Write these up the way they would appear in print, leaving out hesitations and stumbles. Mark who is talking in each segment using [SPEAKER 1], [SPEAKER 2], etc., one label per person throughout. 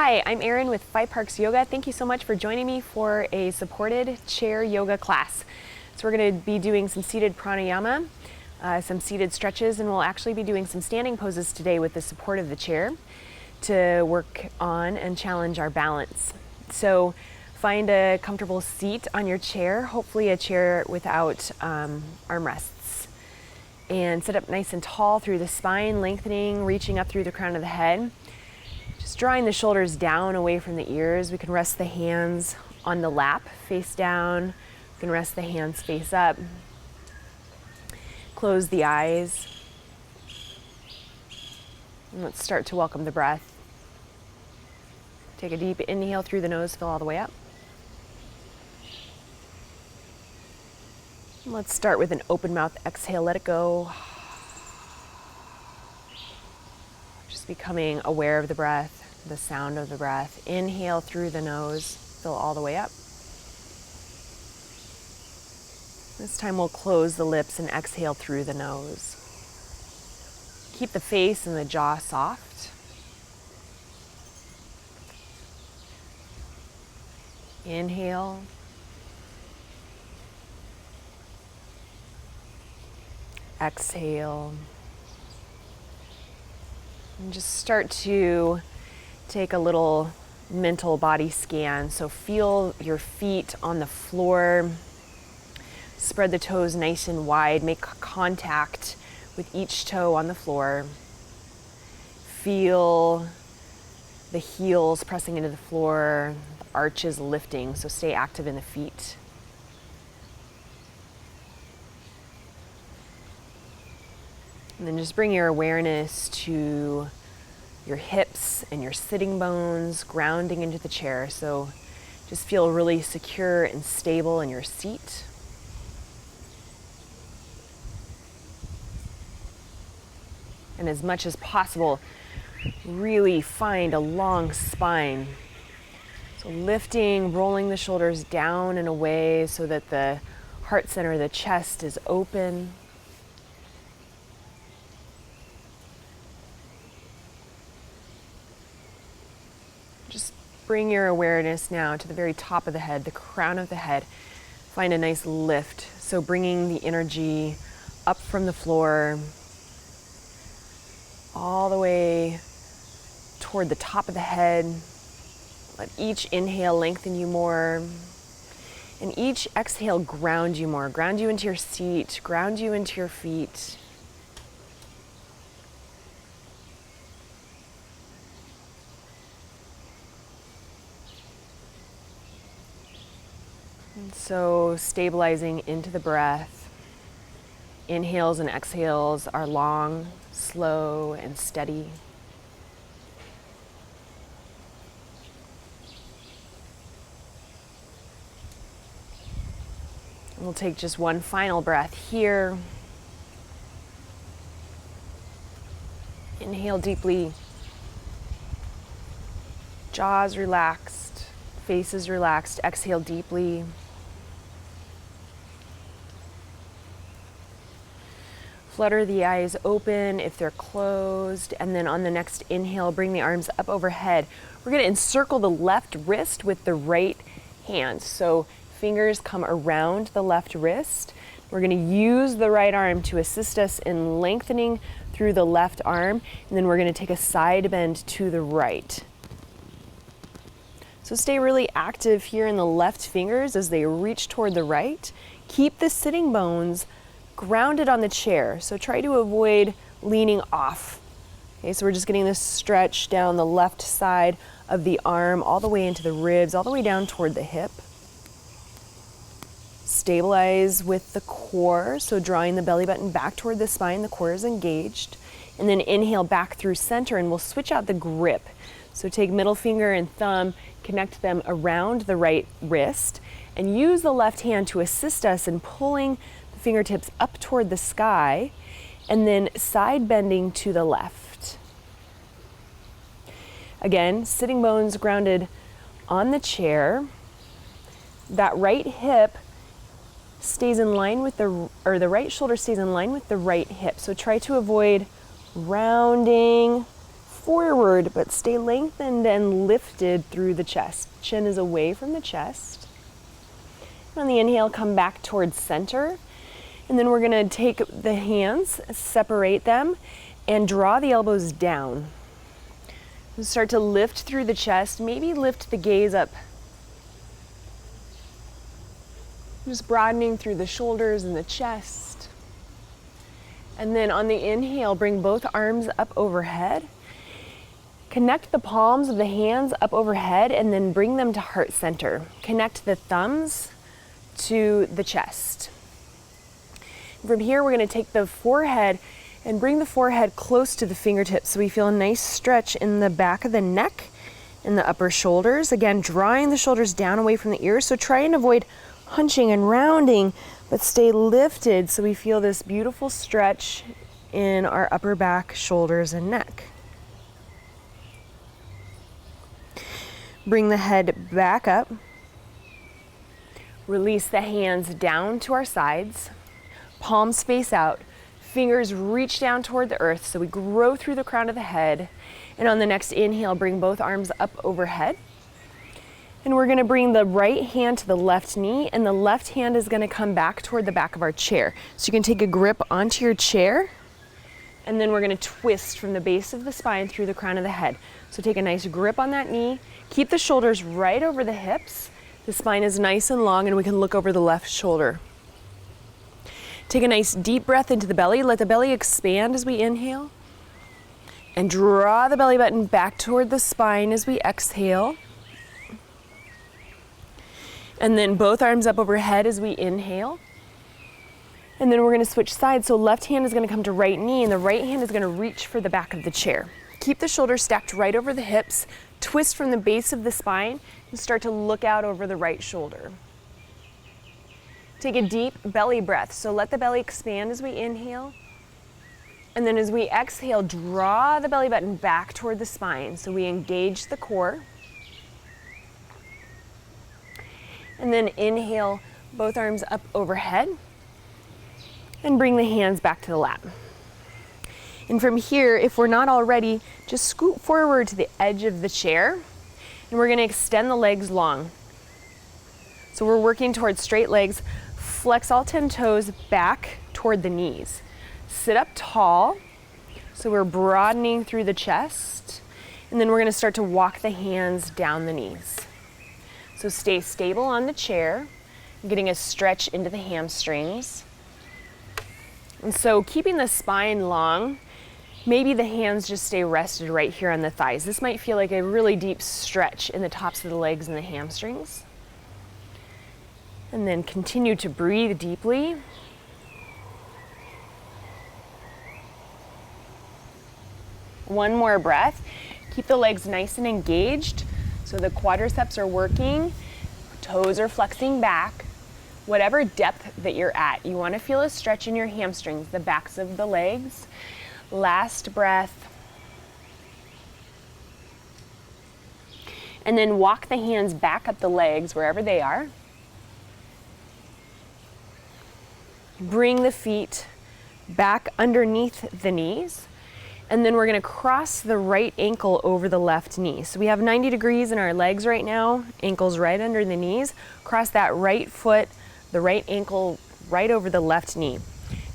[SPEAKER 1] Hi, I'm Erin with Five Parks Yoga. Thank you so much for joining me for a supported chair yoga class. So we're going to be doing some seated pranayama, some seated stretches, and we'll actually be doing some standing poses today with the support of the chair to work on and challenge our balance. So find a comfortable seat on your chair, hopefully a chair without armrests. And sit up nice and tall through the spine, lengthening, reaching up through the crown of the head. Just drawing the shoulders down away from the ears. We can rest the hands on the lap, face down. We can rest the hands face up. Close the eyes. And let's start to welcome the breath. Take a deep inhale through the nose, fill all the way up. And let's start with an open mouth exhale, let it go. Just becoming aware of the breath, the sound of the breath. Inhale through the nose, fill all the way up. This time we'll close the lips and exhale through the nose. Keep the face and the jaw soft. Inhale. Exhale. And just start to take a little mental body scan. So feel your feet on the floor. Spread the toes nice and wide. Make contact with each toe on the floor. Feel the heels pressing into the floor, the arches lifting, so stay active in the feet. And then just bring your awareness to your hips and your sitting bones, grounding into the chair. So just feel really secure and stable in your seat. And as much as possible, really find a long spine. So lifting, rolling the shoulders down and away so that the heart center of the chest is open. Just bring your awareness now to the very top of the head, the crown of the head. Find a nice lift. So bringing the energy up from the floor, all the way toward the top of the head. Let each inhale lengthen you more, and each exhale ground you more. Ground you into your seat, ground you into your feet. And so stabilizing into the breath. Inhales and exhales are long, slow, and steady. And we'll take just one final breath here. Inhale deeply. Jaws relaxed, faces relaxed. Exhale deeply. Flutter the eyes open if they're closed, and then on the next inhale, bring the arms up overhead. We're going to encircle the left wrist with the right hand. So fingers come around the left wrist. We're going to use the right arm to assist us in lengthening through the left arm, and then we're going to take a side bend to the right. So stay really active here in the left fingers as they reach toward the right. Keep the sitting bones grounded on the chair, so try to avoid leaning off. Okay, so we're just getting this stretch down the left side of the arm, all the way into the ribs, all the way down toward the hip. Stabilize with the core, so drawing the belly button back toward the spine, the core is engaged. And then inhale back through center, and we'll switch out the grip. So take middle finger and thumb, connect them around the right wrist, and use the left hand to assist us in pulling fingertips up toward the sky, and then side bending to the left. Again, sitting bones grounded on the chair. That right hip stays in line with the right shoulder stays in line with the right hip. So try to avoid rounding forward, but stay lengthened and lifted through the chest. Chin is away from the chest. On the inhale, come back towards center. And then we're gonna take the hands, separate them, and draw the elbows down. Start to lift through the chest, maybe lift the gaze up. Just broadening through the shoulders and the chest. And then on the inhale, bring both arms up overhead. Connect the palms of the hands up overhead and then bring them to heart center. Connect the thumbs to the chest. From here, we're going to take the forehead and bring the forehead close to the fingertips so we feel a nice stretch in the back of the neck and the upper shoulders. Again, drawing the shoulders down away from the ears. So try and avoid hunching and rounding, but stay lifted so we feel this beautiful stretch in our upper back, shoulders, and neck. Bring the head back up. Release the hands down to our sides. Palms face out. Fingers reach down toward the earth so we grow through the crown of the head. And on the next inhale, bring both arms up overhead. And we're going to bring the right hand to the left knee, and the left hand is going to come back toward the back of our chair. So you can take a grip onto your chair, and then we're going to twist from the base of the spine through the crown of the head. So take a nice grip on that knee. Keep the shoulders right over the hips. The spine is nice and long, and we can look over the left shoulder. Take a nice deep breath into the belly. Let the belly expand as we inhale. And draw the belly button back toward the spine as we exhale. And then both arms up overhead as we inhale. And then we're going to switch sides. So left hand is going to come to right knee, and the right hand is going to reach for the back of the chair. Keep the shoulders stacked right over the hips. Twist from the base of the spine and start to look out over the right shoulder. Take a deep belly breath. So let the belly expand as we inhale. And then as we exhale, draw the belly button back toward the spine. So we engage the core. And then inhale, both arms up overhead. And bring the hands back to the lap. And from here, if we're not already, just scoot forward to the edge of the chair. And we're going to extend the legs long. So we're working towards straight legs. Flex all 10 toes back toward the knees. Sit up tall. So we're broadening through the chest. And then we're going to start to walk the hands down the knees. So stay stable on the chair, getting a stretch into the hamstrings. And so keeping the spine long, maybe the hands just stay rested right here on the thighs. This might feel like a really deep stretch in the tops of the legs and the hamstrings. And then continue to breathe deeply. One more breath. Keep the legs nice and engaged so the quadriceps are working, toes are flexing back. Whatever depth that you're at, you want to feel a stretch in your hamstrings, the backs of the legs. Last breath. And then walk the hands back up the legs wherever they are. Bring the feet back underneath the knees. And then we're going to cross the right ankle over the left knee. So we have 90 degrees in our legs right now, ankles right under the knees. Cross that right foot, the right ankle right over the left knee.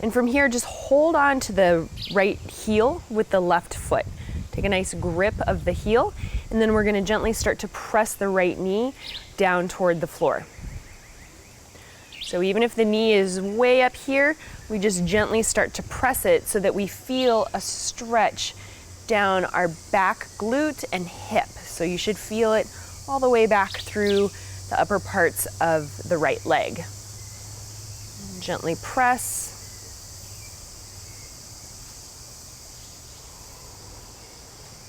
[SPEAKER 1] And from here, just hold on to the right heel with the left foot. Take a nice grip of the heel, and then we're going to gently start to press the right knee down toward the floor. So even if the knee is way up here, we just gently start to press it so that we feel a stretch down our back glute and hip. So you should feel it all the way back through the upper parts of the right leg. Gently press.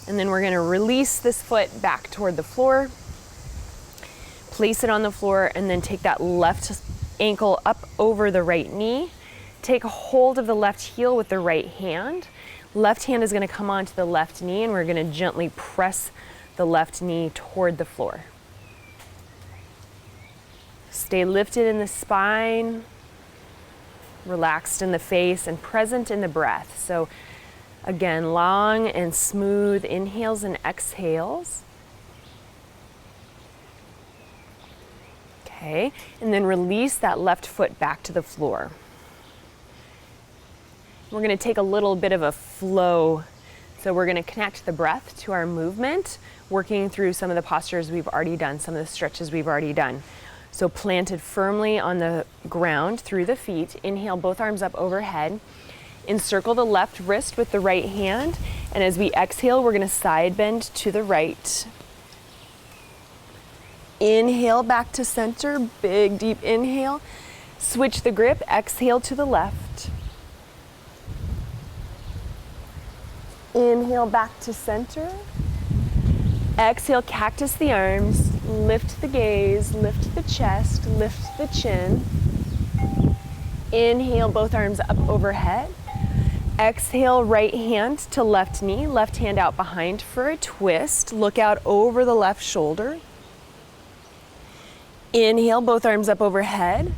[SPEAKER 1] And then we're going to release this foot back toward the floor. Place it on the floor and then take that left ankle up over the right knee. Take a hold of the left heel with the right hand. Left hand is going to come onto the left knee, and we're going to gently press the left knee toward the floor. Stay lifted in the spine, relaxed in the face, and present in the breath. So Again, long and smooth inhales and exhales. Okay, and then release that left foot back to the floor. We're going to take a little bit of a flow. So we're going to connect the breath to our movement, working through some of the postures we've already done, some of the stretches we've already done. So planted firmly on the ground through the feet. Inhale, both arms up overhead. Encircle the left wrist with the right hand. And as we exhale, we're going to side bend to the right. Inhale back to center, big deep inhale. Switch the grip, exhale to the left. Inhale back to center. Exhale, cactus the arms, lift the gaze, lift the chest, lift the chin. Inhale, both arms up overhead. Exhale, right hand to left knee, left hand out behind for a twist. Look out over the left shoulder. Inhale, both arms up overhead.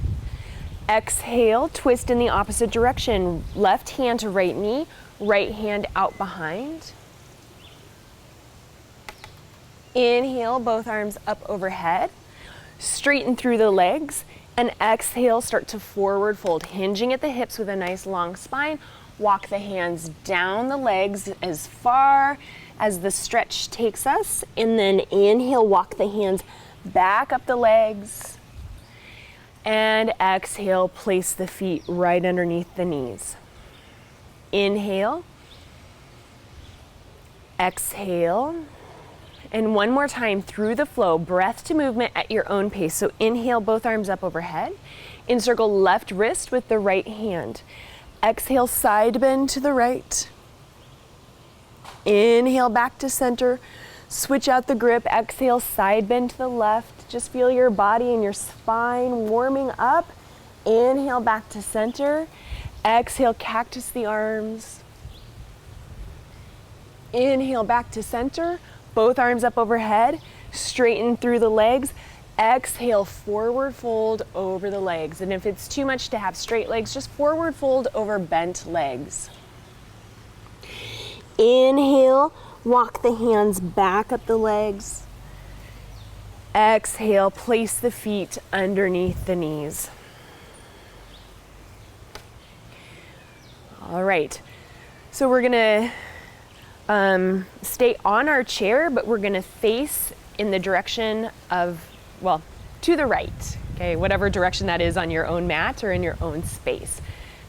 [SPEAKER 1] Exhale, twist in the opposite direction. Left hand to right knee, right hand out behind. Inhale, both arms up overhead. Straighten through the legs. And exhale, start to forward fold, hinging at the hips with a nice long spine. Walk the hands down the legs as far as the stretch takes us. And then inhale, walk the hands back up the legs. And exhale, place the feet right underneath the knees. Inhale, exhale, and one more time through the flow, breath to movement at your own pace. So inhale, both arms up overhead. Encircle left wrist with the right hand. Exhale, side bend to the right. Inhale, back to center. Switch out the grip. Exhale, side bend to the left. Just feel your body and your spine warming up. Inhale, back to center. Exhale, cactus the arms. Inhale, back to center. Both arms up overhead. Straighten through the legs. Exhale, forward fold over the legs. And if it's too much to have straight legs, just forward fold over bent legs. Inhale, walk the hands back up the legs. Exhale, place the feet underneath the knees. All right, so we're gonna stay on our chair, but we're gonna face in the direction of, well, to the right, okay, whatever direction that is on your own mat or in your own space.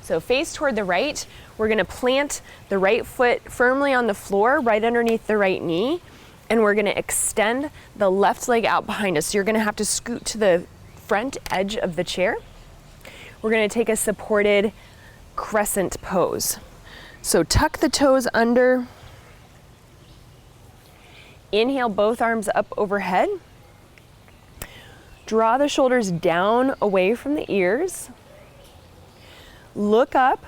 [SPEAKER 1] So face toward the right. We're gonna plant the right foot firmly on the floor, right underneath the right knee, and we're gonna extend the left leg out behind us. So you're gonna have to scoot to the front edge of the chair. We're gonna take a supported crescent pose. So tuck the toes under. Inhale, both arms up overhead. Draw the shoulders down away from the ears. Look up,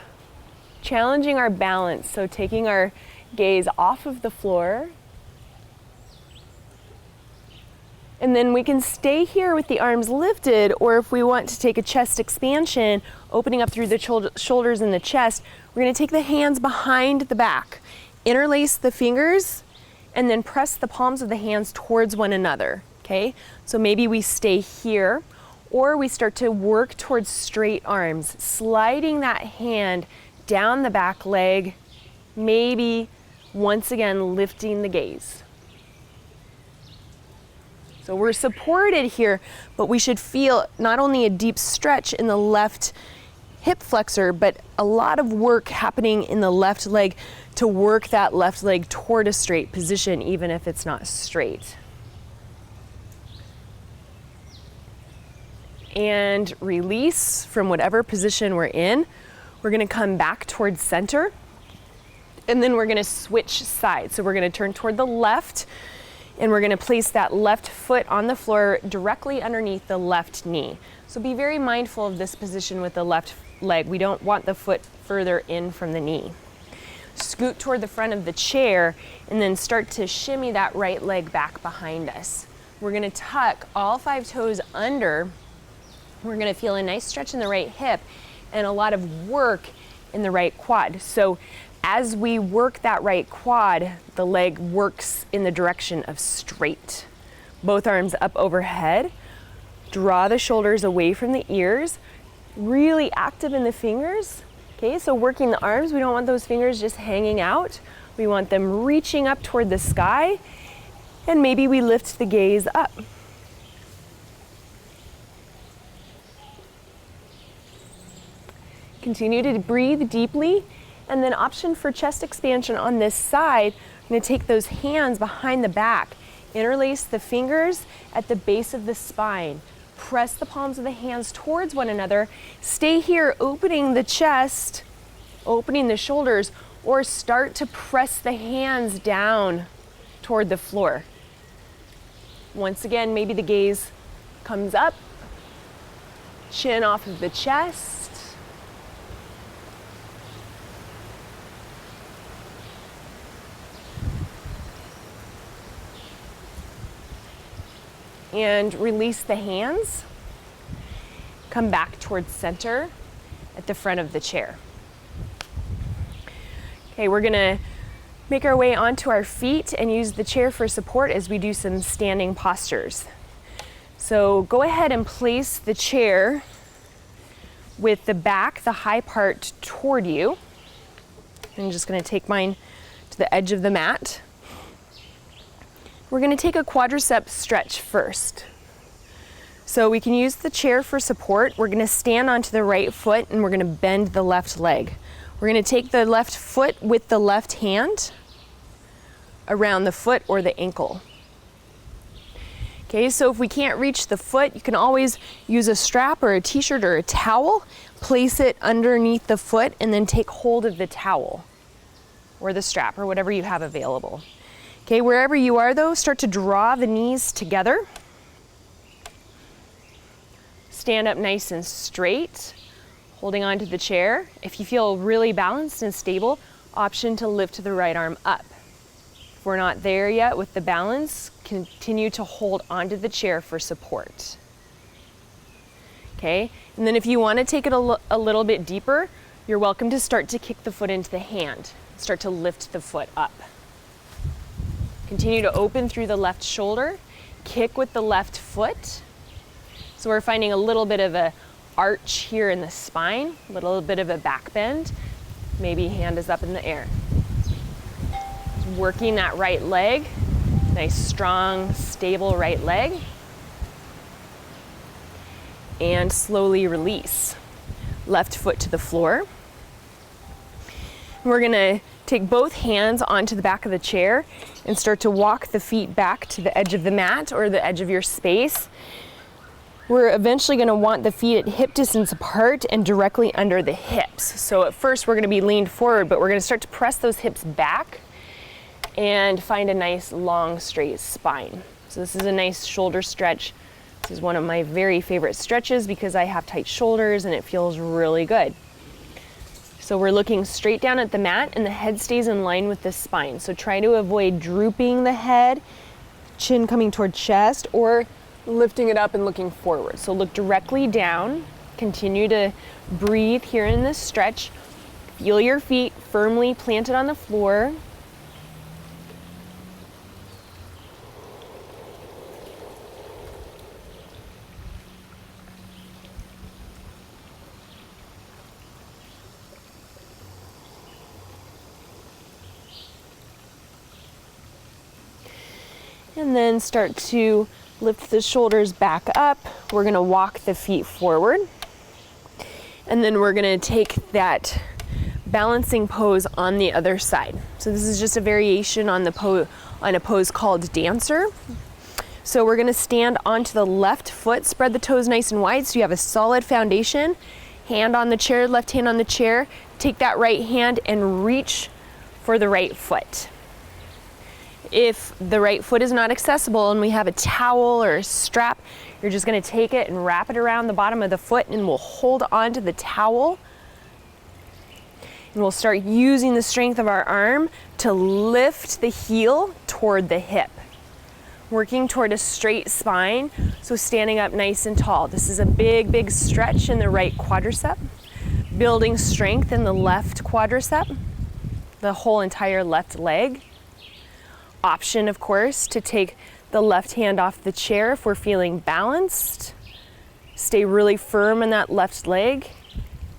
[SPEAKER 1] challenging our balance. So taking our gaze off of the floor. And then we can stay here with the arms lifted, or if we want to take a chest expansion, opening up through the shoulders and the chest, we're gonna take the hands behind the back, interlace the fingers, and then press the palms of the hands towards one another, okay? So maybe we stay here, or we start to work towards straight arms, sliding that hand down the back leg, maybe once again lifting the gaze. So we're supported here, but we should feel not only a deep stretch in the left hip flexor, but a lot of work happening in the left leg to work that left leg toward a straight position, even if it's not straight. And release from whatever position we're in. We're gonna come back towards center, and then we're gonna switch sides. So we're gonna turn toward the left, and we're gonna place that left foot on the floor directly underneath the left knee. So be very mindful of this position with the left leg. We don't want the foot further in from the knee. Scoot toward the front of the chair, and then start to shimmy that right leg back behind us. We're gonna tuck all 5 toes under. We're gonna feel a nice stretch in the right hip and a lot of work in the right quad. So As we work that right quad, the leg works in the direction of straight. Both arms up overhead. Draw the shoulders away from the ears. Really active in the fingers. Okay, so working the arms, we don't want those fingers just hanging out. We want them reaching up toward the sky, and maybe we lift the gaze up. Continue to breathe deeply, and then option for chest expansion on this side. I'm going to take those hands behind the back, interlace the fingers at the base of the spine. Press the palms of the hands towards one another. Stay here, opening the chest, opening the shoulders, or start to press the hands down toward the floor. Once again, maybe the gaze comes up, chin off of the chest. And release the hands. Come back towards center at the front of the chair. Okay, we're gonna make our way onto our feet and use the chair for support as we do some standing postures. So go ahead and place the chair with the back, the high part toward you. I'm just gonna take mine to the edge of the mat. We're going to take a quadricep stretch first. So we can use the chair for support. We're going to stand onto the right foot and we're going to bend the left leg. We're going to take the left foot with the left hand around the foot or the ankle. Okay, so if we can't reach the foot, you can always use a strap or a t-shirt or a towel, place it underneath the foot and then take hold of the towel or the strap or whatever you have available. Okay, wherever you are though, start to draw the knees together. Stand up nice and straight, holding onto the chair. If you feel really balanced and stable, option to lift the right arm up. If we're not there yet with the balance, continue to hold onto the chair for support. Okay, and then if you want to take it a little bit deeper, you're welcome to start to kick the foot into the hand. Start to lift the foot up. Continue to open through the left shoulder, kick with the left foot. So we're finding a little bit of a arch here in the spine, a little bit of a back bend. Maybe hand is up in the air. Just working that right leg, nice, strong, stable right leg. And slowly release. Left foot to the floor. We're gonna take both hands onto the back of the chair and start to walk the feet back to the edge of the mat or the edge of your space. We're eventually going to want the feet at hip distance apart and directly under the hips. So at first we're going to be leaned forward, but we're going to start to press those hips back and find a nice long straight spine. So this is a nice shoulder stretch. This is one of my very favorite stretches because I have tight shoulders and it feels really good. So we're looking straight down at the mat and the head stays in line with the spine. So try to avoid drooping the head, chin coming toward chest, or lifting it up and looking forward. So look directly down, continue to breathe here in this stretch. Feel your feet firmly planted on the floor. And then start to lift the shoulders back up. We're gonna walk the feet forward. And then we're gonna take that balancing pose on the other side. So this is just a variation on a pose called dancer. So we're gonna stand onto the left foot, spread the toes nice and wide so you have a solid foundation. Hand on the chair, left hand on the chair. Take that right hand and reach for the right foot. If the right foot is not accessible and we have a towel or a strap, you're just going to take it and wrap it around the bottom of the foot and we'll hold onto the towel. And we'll start using the strength of our arm to lift the heel toward the hip. Working toward a straight spine, so standing up nice and tall. This is a big, big stretch in the right quadricep. Building strength in the left quadricep. the whole entire left leg. Option, of course, to take the left hand off the chair if we're feeling balanced. Stay really firm in that left leg,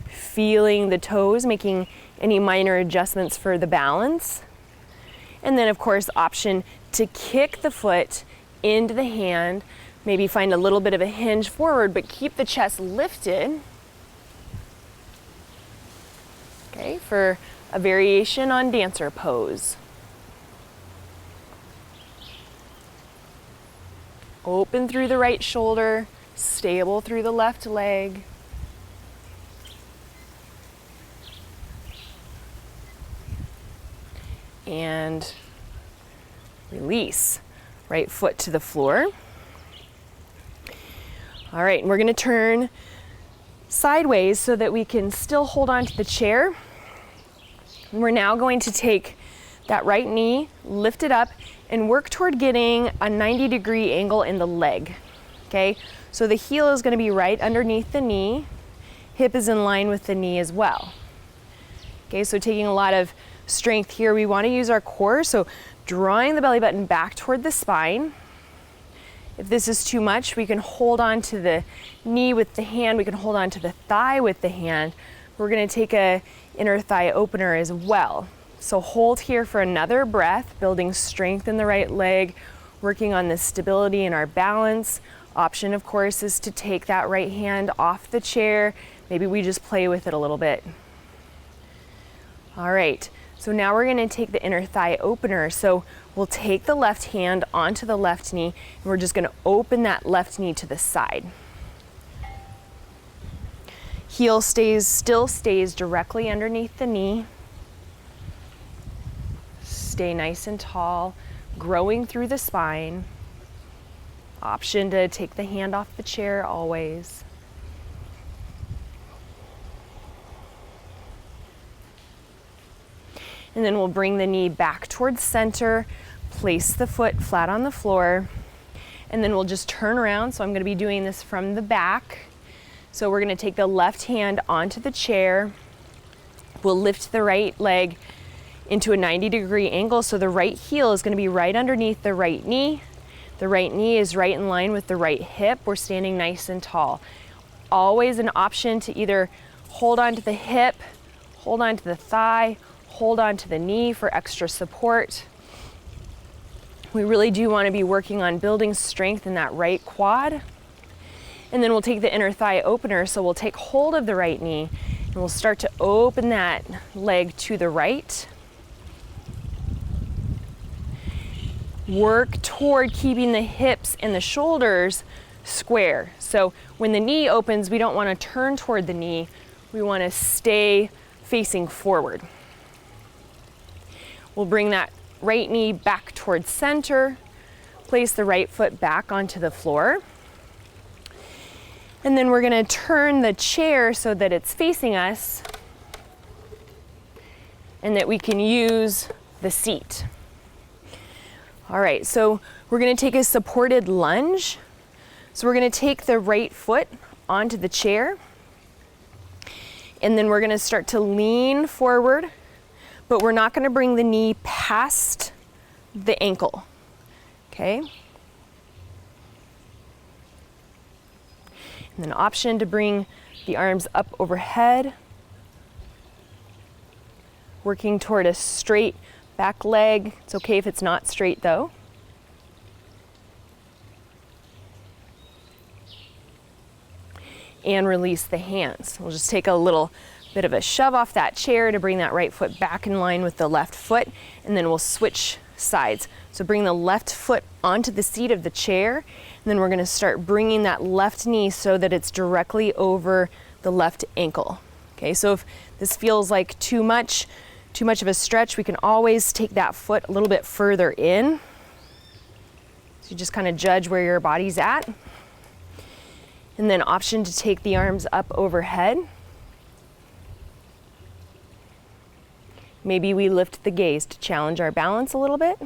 [SPEAKER 1] feeling the toes, making any minor adjustments for the balance. And then, of course, option to kick the foot into the hand, maybe find a little bit of a hinge forward, but keep the chest lifted. Okay, for a variation on dancer pose. Open through the right shoulder, stable through the left leg. And release. Right foot to the floor. All right, and we're gonna turn sideways so that we can still hold on to the chair. And we're now going to take that right knee, lift it up, and work toward getting a 90-degree angle in the leg, okay? So the heel is gonna be right underneath the knee, hip is in line with the knee as well. Okay, so taking a lot of strength here, we wanna use our core, so drawing the belly button back toward the spine. If this is too much, we can hold on to the knee with the hand, we can hold on to the thigh with the hand. We're gonna take a inner thigh opener as well. So hold here for another breath, building strength in the right leg, working on the stability and our balance. Option, of course, is to take that right hand off the chair. Maybe we just play with it a little bit. All right, so now we're gonna take the inner thigh opener. So we'll take the left hand onto the left knee, and we're just gonna open that left knee to the side. Heel still stays directly underneath the knee. Stay nice and tall, growing through the spine. Option to take the hand off the chair always. And then we'll bring the knee back towards center, place the foot flat on the floor, and then we'll just turn around. So I'm going to be doing this from the back. So we're going to take the left hand onto the chair. We'll lift the right leg into a 90-degree angle, so the right heel is going to be right underneath the right knee. The right knee is right in line with the right hip. We're standing nice and tall. Always an option to either hold on to the hip, hold on to the thigh, hold on to the knee for extra support. We really do want to be working on building strength in that right quad. And then we'll take the inner thigh opener, so we'll take hold of the right knee and we'll start to open that leg to the right. Work toward keeping the hips and the shoulders square. So when the knee opens, we don't want to turn toward the knee. We want to stay facing forward. We'll bring that right knee back towards center, place the right foot back onto the floor. And then we're going to turn the chair so that it's facing us and that we can use the seat. All right, so we're going to take a supported lunge. So we're going to take the right foot onto the chair, and then we're going to start to lean forward, but we're not going to bring the knee past the ankle, okay? And then option to bring the arms up overhead, working toward a straight back leg. It's okay if it's not straight though. And release the hands. We'll just take a little bit of a shove off that chair to bring that right foot back in line with the left foot, and then we'll switch sides. So bring the left foot onto the seat of the chair, and then we're going to start bringing that left knee so that it's directly over the left ankle. Okay, so if this feels like too much of a stretch, we can always take that foot a little bit further in. So you just kind of judge where your body's at. And then option to take the arms up overhead. Maybe we lift the gaze to challenge our balance a little bit.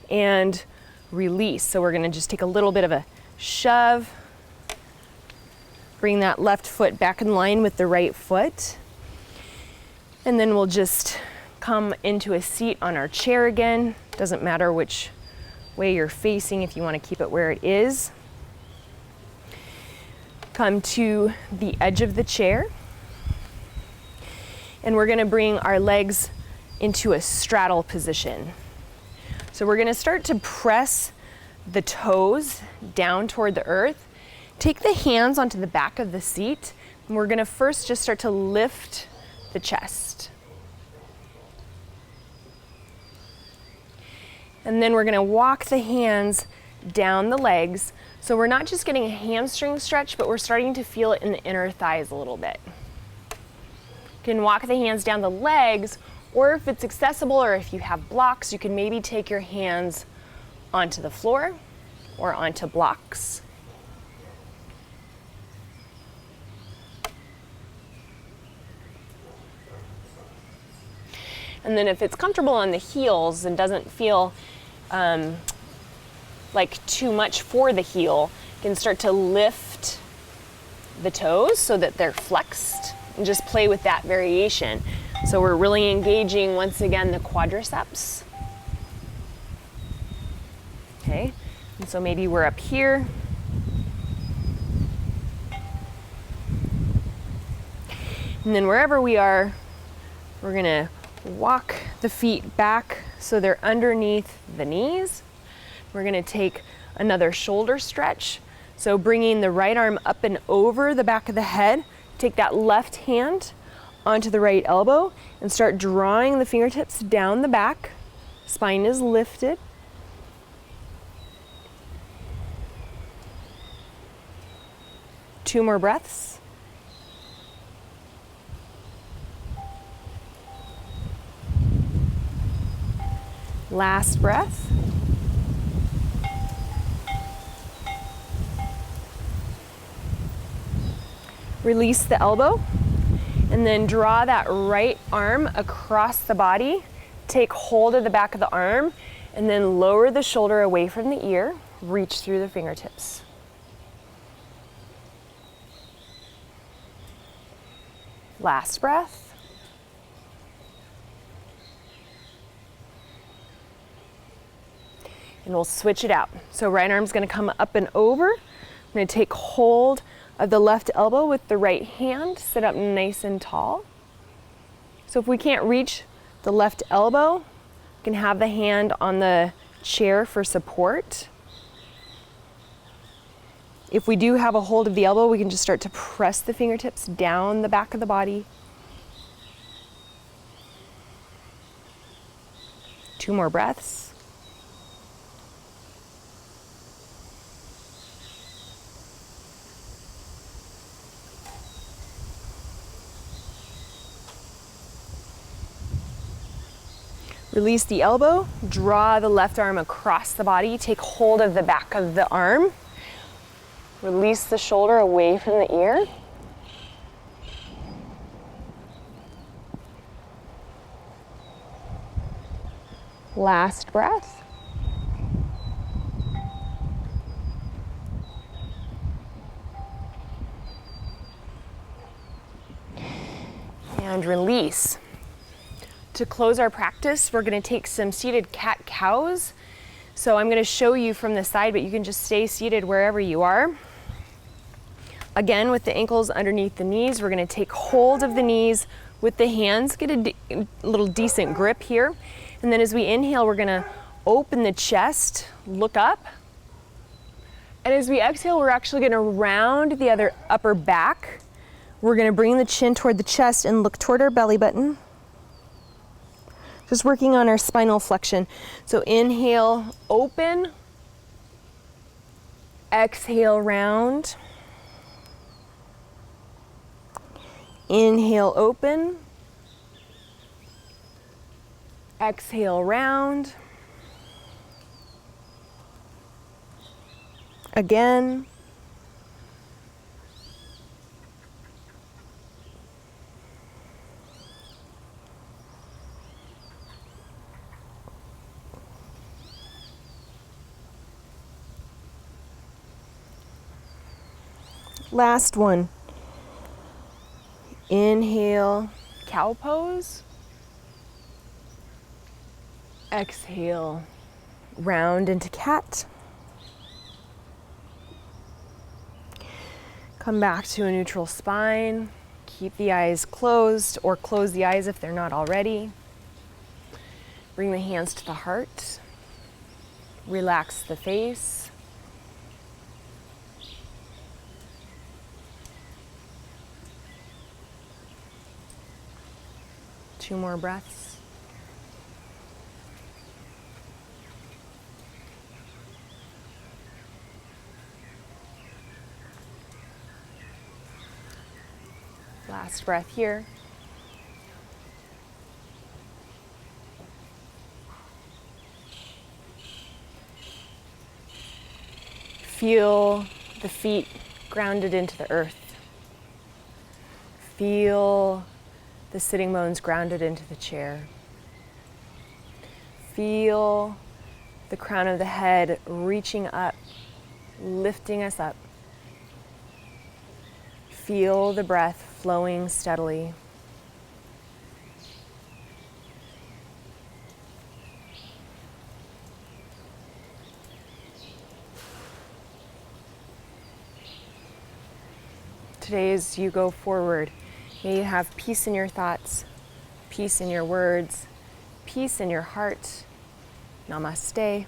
[SPEAKER 1] And release. So we're going to just take a little bit of a shove, Bring that left foot back in line with the right foot. And then we'll just come into a seat on our chair again. Doesn't matter which way you're facing if you want to keep it where it is. Come to the edge of the chair. And we're going to bring our legs into a straddle position. So we're going to start to press the toes down toward the earth. Take the hands onto the back of the seat, and we're going to first just start to lift the chest. And then we're going to walk the hands down the legs. So we're not just getting a hamstring stretch, but we're starting to feel it in the inner thighs a little bit. You can walk the hands down the legs, or if it's accessible or if you have blocks, you can maybe take your hands onto the floor or onto blocks. And then if it's comfortable on the heels and doesn't feel like too much for the heel, you can start to lift the toes so that they're flexed and just play with that variation. So we're really engaging, once again, the quadriceps. Okay, and so maybe we're up here. And then wherever we are, we're gonna walk the feet back so they're underneath the knees. We're gonna take another shoulder stretch. So bringing the right arm up and over the back of the head, take that left hand onto the right elbow and start drawing the fingertips down the back. Spine is lifted. Two more breaths. Last breath. Release the elbow and then draw that right arm across the body. Take hold of the back of the arm and then lower the shoulder away from the ear. Reach through the fingertips. Last breath. And we'll switch it out. So right arm's gonna come up and over. I'm gonna take hold of the left elbow with the right hand, sit up nice and tall. So if we can't reach the left elbow, you can have the hand on the chair for support. If we do have a hold of the elbow, we can just start to press the fingertips down the back of the body. Two more breaths. Release the elbow, draw the left arm across the body, take hold of the back of the arm. Release the shoulder away from the ear. Last breath. And release. To close our practice, we're going to take some seated cat-cows. So I'm going to show you from the side, but you can just stay seated wherever you are. Again, with the ankles underneath the knees, we're going to take hold of the knees with the hands, get a little decent grip here. And then as we inhale, we're going to open the chest, look up. And as we exhale, we're actually going to round the other upper back. We're going to bring the chin toward the chest and look toward our belly button. Just working on our spinal flexion. So inhale, open. Exhale, round. Inhale, open. Exhale, round. Again. Last one. Inhale, cow pose. Exhale, round into cat. Come back to a neutral spine. Keep the eyes closed or close the eyes if they're not already. Bring the hands to the heart. Relax the face. Two more breaths. Last breath here. Feel the feet grounded into the earth. Feel the sitting bones grounded into the chair. Feel the crown of the head reaching up, lifting us up. Feel the breath flowing steadily. Today, as you go forward, may you have peace in your thoughts, peace in your words, peace in your heart. Namaste.